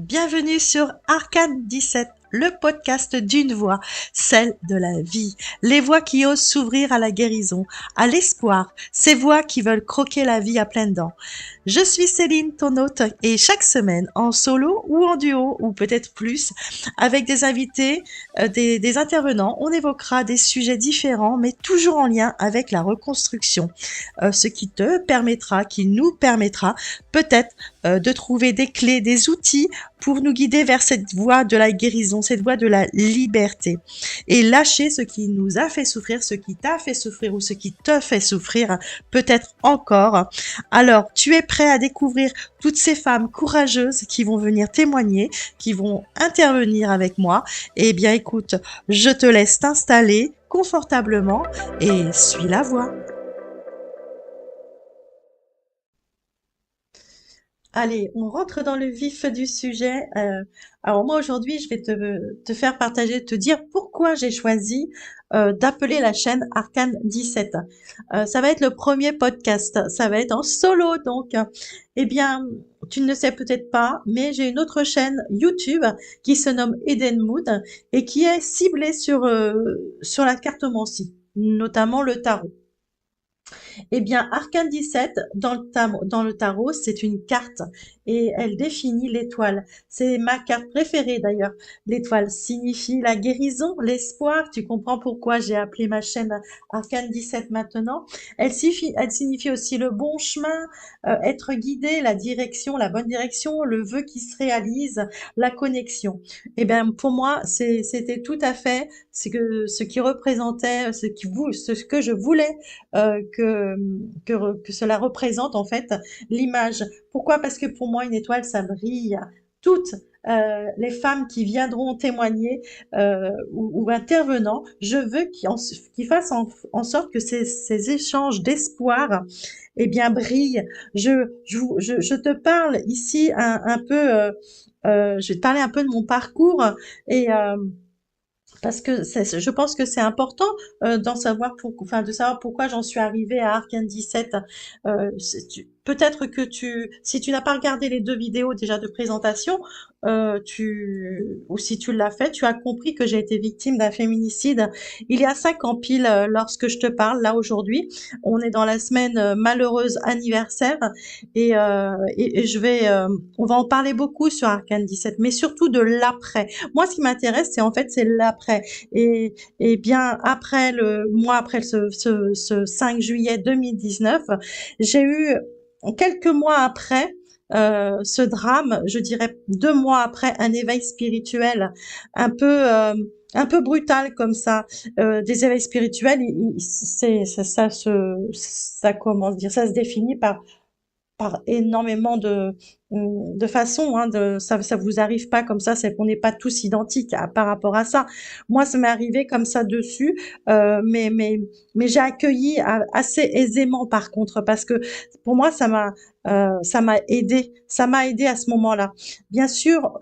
Bienvenue sur Arcane 17, le podcast d'une voix, celle de la vie. Les voix qui osent s'ouvrir à la guérison, à l'espoir, ces voix qui veulent croquer la vie à pleines dents. Je suis Céline, ton hôte, et chaque semaine, en solo ou en duo, ou peut-être plus, avec des invités, des intervenants, on évoquera des sujets différents, mais toujours en lien avec la reconstruction. Ce qui te permettra, qui nous permettra peut-être de trouver des clés, des outils pour nous guider vers cette voie de la guérison, cette voie de la liberté. Et lâcher ce qui nous a fait souffrir, ce qui t'a fait souffrir ou ce qui te fait souffrir, peut-être encore. Alors, tu es prêt à découvrir toutes ces femmes courageuses qui vont venir témoigner, qui vont intervenir avec moi? Eh bien, écoute, je te laisse t'installer confortablement et suis la voie. Allez, on rentre dans le vif du sujet. Alors moi aujourd'hui, je vais te faire partager, te dire pourquoi j'ai choisi d'appeler la chaîne Arcane 17. Ça va être le premier podcast, ça va être en solo donc. Eh bien, tu ne le sais peut-être pas, mais j'ai une autre chaîne YouTube qui se nomme Eden Mood et qui est ciblée sur la cartomancie, notamment le tarot. Eh bien, Arcane 17, dans le tarot, c'est une carte et elle définit l'étoile. C'est ma carte préférée d'ailleurs. L'étoile signifie la guérison, l'espoir. Tu comprends pourquoi j'ai appelé ma chaîne Arcane 17 maintenant. Elle signifie aussi le bon chemin, être guidé, la direction, la bonne direction, le vœu qui se réalise, la connexion. Eh bien, pour moi, c'était tout à fait ce qui représentait, ce que je voulais que cela représente en fait l'image. Pourquoi? Parce que pour moi, une étoile, ça brille. Toutes les femmes qui viendront témoigner ou intervenant, je veux qu'ils fassent en sorte que ces échanges d'espoir eh bien brillent. Je te parle ici un peu, je vais te parler un peu de mon parcours et parce que je pense que c'est important de savoir pourquoi j'en suis arrivée à Arcane 17. Peut-être que si tu n'as pas regardé les deux vidéos déjà de présentation, ou si tu l'as fait, tu as compris que j'ai été victime d'un féminicide il y a 5 ans pile lorsque je te parle là aujourd'hui. On est dans la semaine malheureuse anniversaire et on va en parler beaucoup sur Arcane 17, mais surtout de l'après. Moi, ce qui m'intéresse, c'est l'après. Et bien après après ce 5 juillet 2019, j'ai eu quelques mois après ce drame, je dirais 2 mois après, un éveil spirituel un peu un peu brutal comme ça. Des éveils spirituels, comment dire, ça se définit par énormément de façons, hein, ça vous arrive pas comme ça, c'est qu'on n'est pas tous identiques par rapport à ça. Moi, ça m'est arrivé comme ça dessus, mais j'ai accueilli assez aisément par contre, parce que pour moi, ça m'a aidé à ce moment-là. Bien sûr,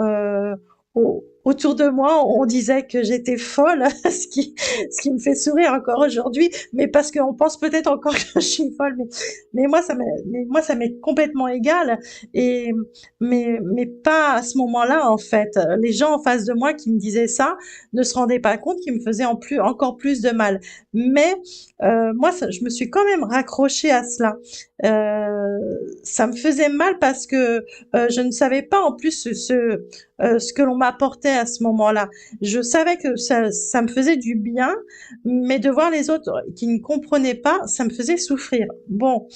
autour de moi, on disait que j'étais folle, ce qui me fait sourire encore aujourd'hui, mais parce qu'on pense peut-être encore que je suis folle, mais moi, ça m'est complètement égal. Et, mais pas à ce moment-là, en fait. Les gens en face de moi qui me disaient ça ne se rendaient pas compte qu'ils me faisaient encore plus de mal. Mais moi, je me suis quand même raccrochée à cela. Ça me faisait mal parce que je ne savais pas en plus ce que l'on m'apportait à ce moment-là. Je savais que ça me faisait du bien, mais de voir les autres qui ne comprenaient pas, ça me faisait souffrir. Bon,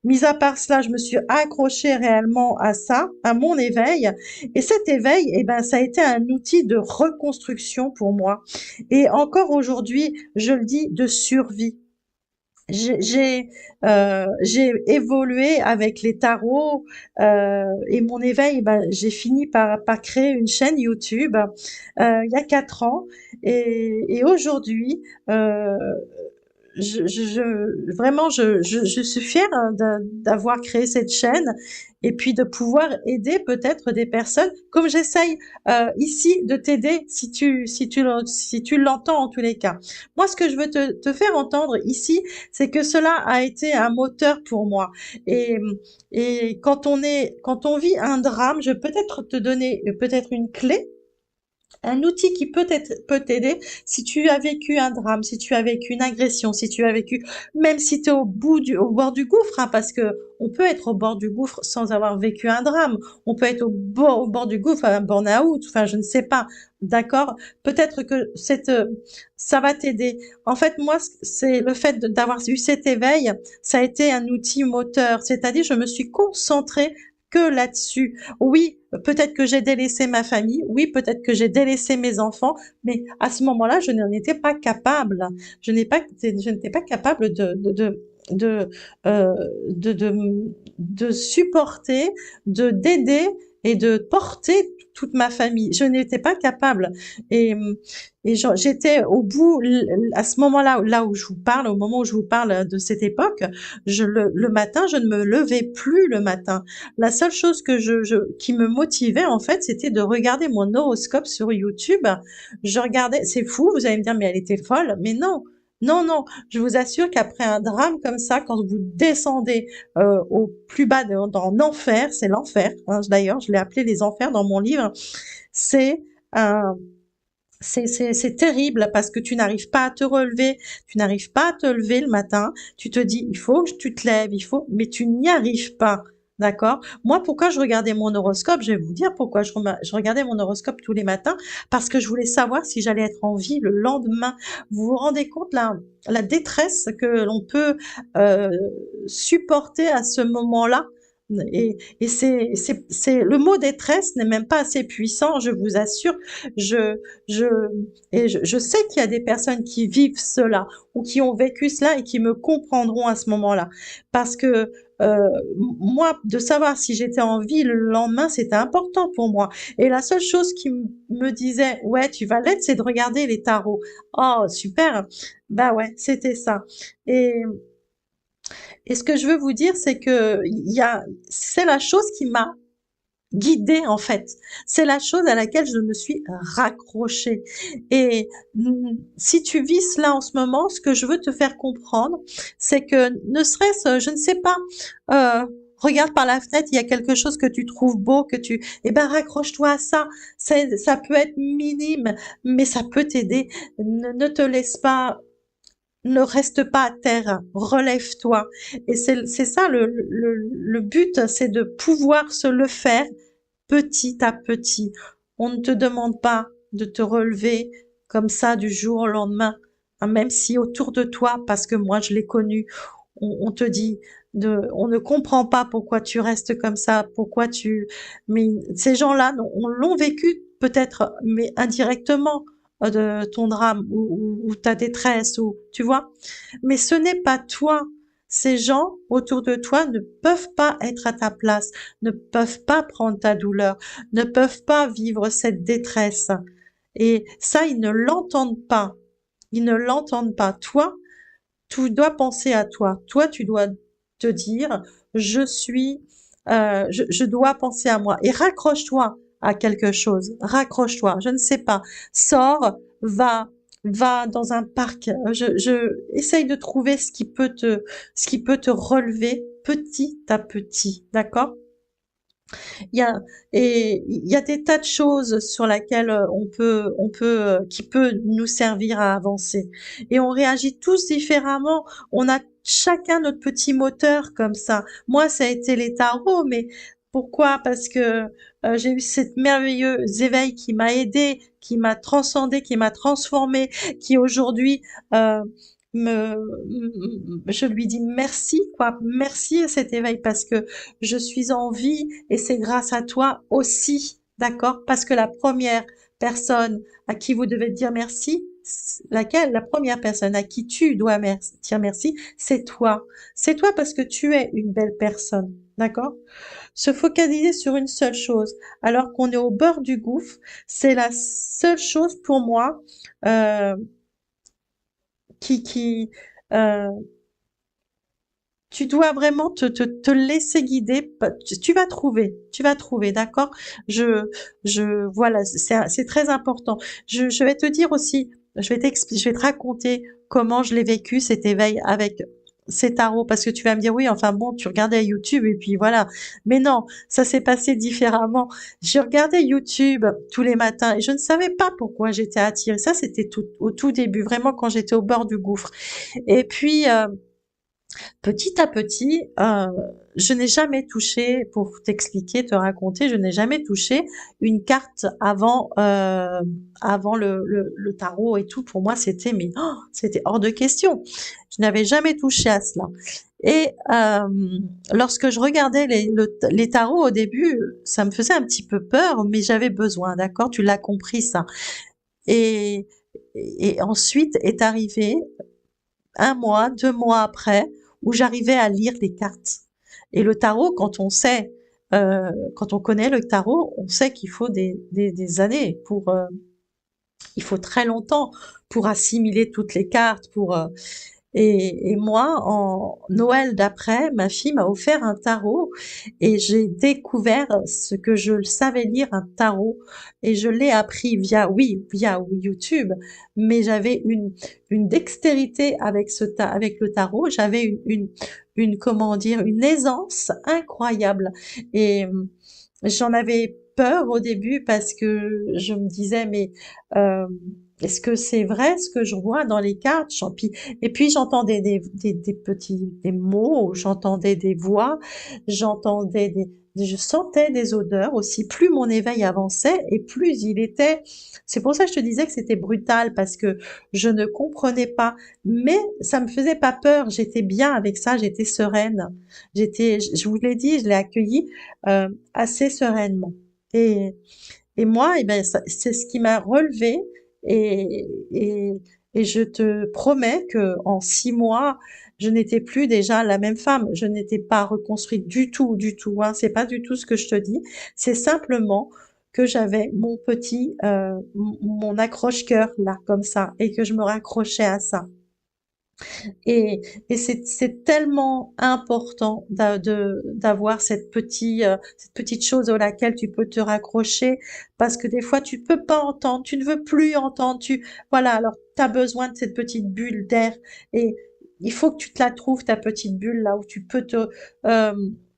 mis à part cela, je me suis accrochée réellement à ça, à mon éveil. Et cet éveil, eh ben, ça a été un outil de reconstruction pour moi. Et encore aujourd'hui, je le dis, de survie. J'ai évolué avec les tarots et mon éveil, ben, j'ai fini par créer une chaîne YouTube il y a 4 ans et aujourd'hui vraiment, je suis fière hein, d'avoir créé cette chaîne et puis de pouvoir aider peut-être des personnes, comme j'essaye ici de t'aider si tu l'entends en tous les cas. Moi, ce que je veux te faire entendre ici, c'est que cela a été un moteur pour moi. Et, et quand on vit un drame, je peux peut-être te donner peut-être une clé, un outil qui peut t'aider si tu as vécu un drame, si tu as vécu une agression, si tu as vécu, même si tu es au bord du gouffre, hein, parce que on peut être au bord du gouffre sans avoir vécu un drame. On peut être au bord du gouffre, un burn-out, enfin, je ne sais pas. D'accord? Peut-être que ça va t'aider. En fait, moi, c'est le fait d'avoir eu cet éveil, ça a été un outil moteur. C'est-à-dire, je me suis concentrée que là-dessus. Oui, peut-être que j'ai délaissé ma famille, oui, peut-être que j'ai délaissé mes enfants, mais à ce moment-là, je n'en étais pas capable. Je n'étais pas capable de, euh, de, de, de supporter, d'aider et de porter toute ma famille. Je n'étais pas capable. Et, j'étais au bout, à ce moment-là, là où je vous parle, au moment où je vous parle de cette époque, le matin, je ne me levais plus le matin. La seule chose que qui me motivait, en fait, c'était de regarder mon horoscope sur YouTube. Je regardais, c'est fou, vous allez me dire, mais elle était folle. Mais non, non, non. Je vous assure qu'après un drame comme ça, quand vous descendez au plus bas dans l'enfer, c'est l'enfer. Hein, d'ailleurs, je l'ai appelé les enfers dans mon livre. C'est un c'est terrible parce que tu n'arrives pas à te relever, tu n'arrives pas à te lever le matin, tu te dis il faut que tu te lèves, il faut, mais tu n'y arrives pas. D'accord? Moi, pourquoi je regardais mon horoscope? Je vais vous dire pourquoi je regardais mon horoscope tous les matins, parce que je voulais savoir si j'allais être en vie le lendemain. Vous vous rendez compte la détresse que l'on peut euh, supporter à ce moment-là? Et le mot détresse n'est même pas assez puissant, je vous assure. Je, je, je sais qu'il y a des personnes qui vivent cela ou qui ont vécu cela et qui me comprendront à ce moment-là. Parce que moi, de savoir si j'étais en vie le lendemain, c'était important pour moi. Et la seule chose qui me disait, ouais, tu vas l'être, c'est de regarder les tarots. Oh, super. Bah ouais, c'était ça. Et ce que je veux vous dire, c'est que c'est la chose qui m'a guidée en fait. C'est la chose à laquelle je me suis raccrochée. Et si tu vis cela en ce moment, ce que je veux te faire comprendre, c'est que ne serait-ce, je ne sais pas, regarde par la fenêtre, il y a quelque chose que tu trouves beau, eh ben raccroche-toi à ça. Ça peut être minime, mais ça peut t'aider. Ne te laisse pas ne reste pas à terre, relève-toi. Et c'est ça le but, c'est de pouvoir se le faire petit à petit. On ne te demande pas de te relever comme ça du jour au lendemain, hein, même si autour de toi, parce que moi je l'ai connu, on te dit on ne comprend pas pourquoi tu restes comme ça, mais ces gens-là, on l'ont vécu peut-être, mais indirectement de ton drame ou ta détresse ou tu vois. Mais ce n'est pas toi. Ces gens autour de toi ne peuvent pas être à ta place, ne peuvent pas prendre ta douleur, ne peuvent pas vivre cette détresse. Et ça, ils ne l'entendent pas. Ils ne l'entendent pas. Toi, tu dois penser à toi. Toi, tu dois te dire, je dois penser à moi. Et raccroche-toi à quelque chose. Raccroche-toi. Je ne sais pas. Sors, va dans un parc. Essaye de trouver ce qui peut te relever petit à petit. D'accord? Il y a il y a des tas de choses sur laquelle qui peut nous servir à avancer. Et on réagit tous différemment. On a chacun notre petit moteur comme ça. Moi, ça a été les tarots, mais pourquoi? Parce que j'ai eu cette merveilleux éveil qui m'a aidé, qui m'a transcendé, qui m'a transformé, qui aujourd'hui euh, je lui dis merci, quoi. Merci à cet éveil parce que je suis en vie et c'est grâce à toi aussi, d'accord? Parce que la première personne à qui vous devez dire merci, la première personne à qui tu dois dire merci, c'est toi. C'est toi parce que tu es une belle personne, d'accord? Se focaliser sur une seule chose, alors qu'on est au bord du gouffre, c'est la seule chose pour moi, euh, qui euh, tu dois vraiment te laisser guider. Tu vas trouver, d'accord? Voilà, c'est très important. Je vais te dire aussi, je vais te raconter comment je l'ai vécu cet éveil avec ces tarots, parce que tu vas me dire oui, enfin bon, tu regardais YouTube et puis voilà. Mais non, ça s'est passé différemment. Je regardais YouTube tous les matins et je ne savais pas pourquoi j'étais attirée. Ça, c'était au tout début, vraiment quand j'étais au bord du gouffre. Et puis, petit à petit, je n'ai jamais touché, pour t'expliquer, te raconter, je n'ai jamais touché une carte avant le tarot et tout. Pour moi, c'était mais c'était hors de question. Je n'avais jamais touché à cela. Et lorsque je regardais les tarots au début, ça me faisait un petit peu peur, mais j'avais besoin, d'accord? Tu l'as compris ça. Et, et ensuite est arrivé un mois, 2 mois après, où j'arrivais à lire les cartes. Et le tarot, quand on connaît le tarot, on sait qu'il faut des années il faut très longtemps pour assimiler toutes les cartes, et moi, en Noël d'après, ma fille m'a offert un tarot et j'ai découvert ce que je savais lire un tarot et je l'ai appris via YouTube, mais j'avais une dextérité avec avec le tarot, j'avais comment dire, une aisance incroyable et j'en avais peur au début parce que je me disais mais euh, est-ce que c'est vrai ce que je vois dans les cartes? Et puis j'entendais des petits des mots, j'entendais des voix, je sentais des odeurs aussi. Plus mon éveil avançait et plus il était. C'est pour ça que je te disais que c'était brutal parce que je ne comprenais pas, mais ça me faisait pas peur. J'étais bien avec ça, j'étais sereine. Je vous l'ai dit, je l'ai accueilli assez sereinement. Et et moi, eh ben, c'est ce qui m'a relevée et, et, et je te promets que en 6 mois, je n'étais plus déjà la même femme. Je n'étais pas reconstruite du tout, hein. C'est pas du tout ce que je te dis. C'est simplement que j'avais mon accroche-cœur là, comme ça, et que je me raccrochais à ça. Et, et c'est tellement important d'avoir cette petite chose à laquelle tu peux te raccrocher parce que des fois tu peux pas entendre, tu ne veux plus entendre, voilà, alors tu as besoin de cette petite bulle d'air et il faut que tu te la trouves, ta petite bulle là où tu peux euh,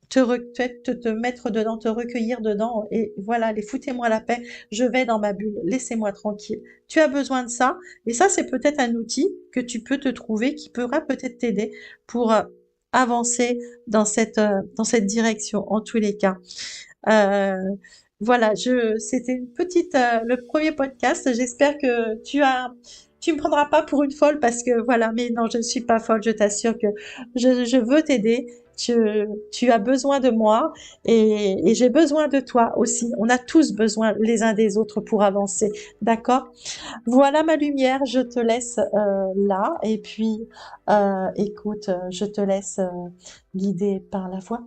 te mettre dedans, te recueillir dedans et voilà, les foutez-moi la paix, je vais dans ma bulle, laissez-moi tranquille. Tu as besoin de ça et ça, c'est peut-être un outil que tu peux te trouver qui pourra peut-être t'aider pour avancer dans cette direction en tous les cas. Euh, voilà, c'était le premier podcast. J'espère que tu me prendras pas pour une folle parce que voilà, mais non, je ne suis pas folle. Je t'assure que je veux t'aider. Tu as besoin de moi et j'ai besoin de toi aussi. On a tous besoin les uns des autres pour avancer. D'accord? Voilà ma lumière, je te laisse là et puis écoute, je te laisse guider par la voix.